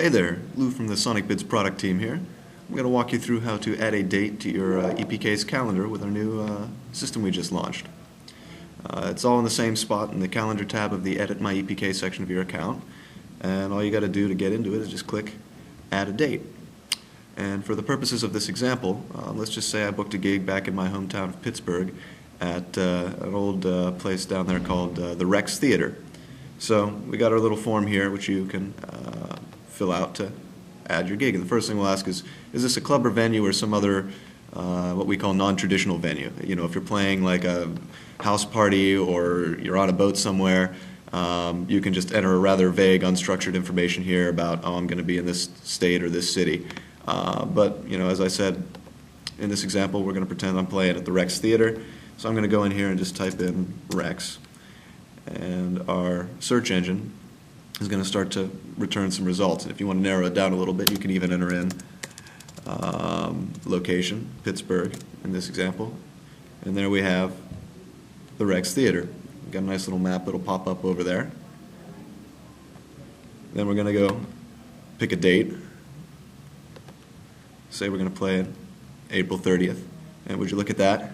Hey there, Lou from the Sonicbids product team here. I'm going to walk you through how to add a date to your EPK's calendar with our new system we just launched. It's all in the same spot in the calendar tab of the Edit My EPK section of your account, and all you got to do to get into it is just click Add a Date. And for the purposes of this example, let's just say I booked a gig back in my hometown of Pittsburgh at an old place down there called the Rex Theater. So we got our little form here which you can fill out to add your gig. And the first thing we'll ask is this a club or venue or some other what we call non-traditional venue? You know, if you're playing like a house party or you're on a boat somewhere, you can just enter a rather vague, unstructured information here about, oh, I'm going to be in this state or this city. But, you know, as I said, in this example, we're going to pretend I'm playing at the Rex Theater. So I'm going to go in here and just type in Rex. And our search engine is going to start to return some results. And if you want to narrow it down a little bit, you can even enter in location, Pittsburgh, in this example. And there we have the Rex Theater. We've got a nice little map that'll pop up over there. Then we're going to go pick a date. Say we're going to play it April 30th. And would you look at that?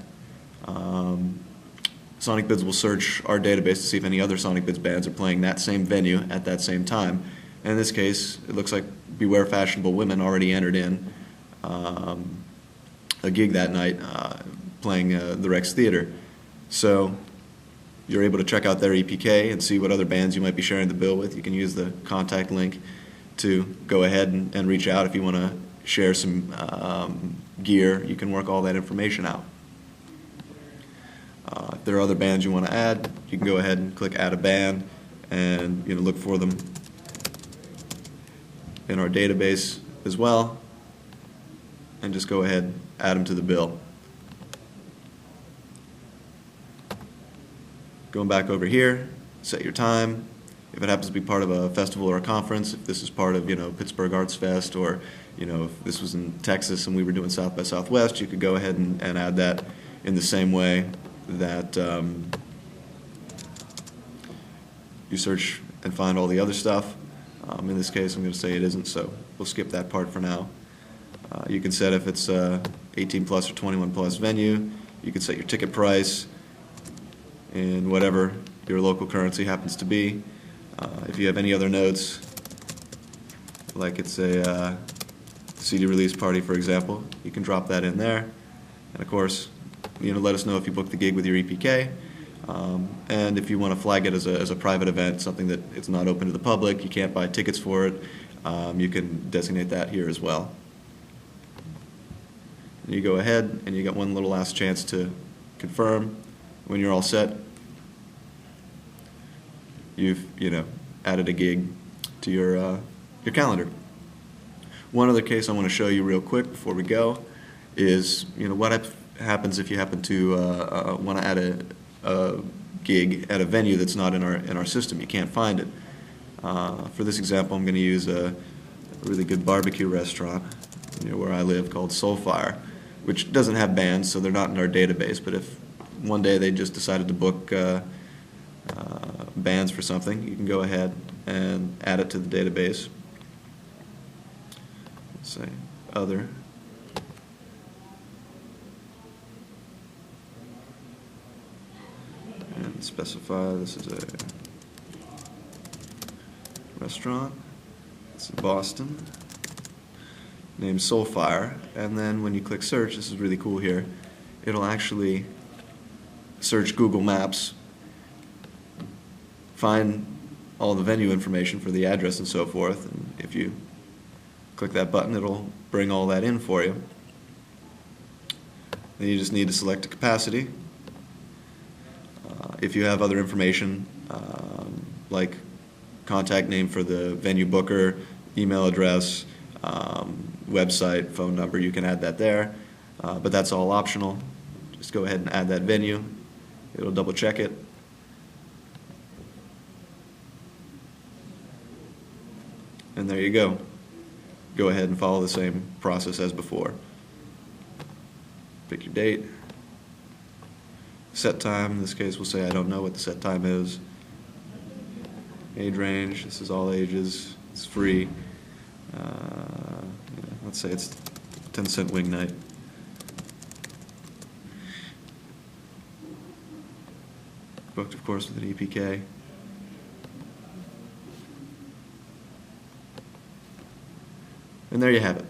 Sonicbids will search our database to see if any other Sonicbids bands are playing that same venue at that same time. And in this case, it looks like Beware Fashionable Women already entered in a gig that night playing the Rex Theater. So you're able to check out their EPK and see what other bands you might be sharing the bill with. You can use the contact link to go ahead and reach out if you want to share some gear. You can work all that information out. If there are other bands you want to add, you can go ahead and click Add a Band and look for them in our database as well, and just go ahead and add them to the bill. Going back over here, set your time. If it happens to be part of a festival or a conference, if this is part of Pittsburgh Arts Fest, or if this was in Texas and we were doing South by Southwest, you could go ahead and add that in the same way that you search and find all the other stuff. In this case, I'm going to say it isn't, so we'll skip that part for now. You can set if it's 18 plus or 21 plus venue. You can set your ticket price in whatever your local currency happens to be. If you have any other notes, like it's a CD release party, for example, you can drop that in there. And of course, let us know if you booked the gig with your EPK, and if you want to flag it as a private event, something that it's not open to the public, you can't buy tickets for it, you can designate that here as well. And you go ahead and you got one little last chance to confirm. When you're all set, you've added a gig to your calendar. One other case I want to show you real quick before we go is what happens if you happen to want to add a gig at a venue that's not in our system. You can't find it. For this example, I'm going to use a really good barbecue restaurant near where I live called Soulfire, which doesn't have bands, so they're not in our database. But if one day they just decided to book bands for something, you can go ahead and add it to the database. Let's say other. And specify this is a restaurant. It's in Boston. Named Soulfire. And then when you click search, this is really cool here, it'll actually search Google Maps, find all the venue information for the address and so forth. And if you click that button, it'll bring all that in for you. Then you just need to select a capacity. If you have other information, like contact name for the venue booker, email address, website, phone number, you can add that there. But that's all optional. Just go ahead and add that venue. It'll double check it. And there you go. Go ahead and follow the same process as before. Pick your date. Set time, in this case we'll say I don't know what the set time is. Age range, this is all ages, it's free. Let's say it's 10-cent wing night. Booked, of course, with an EPK. And there you have it.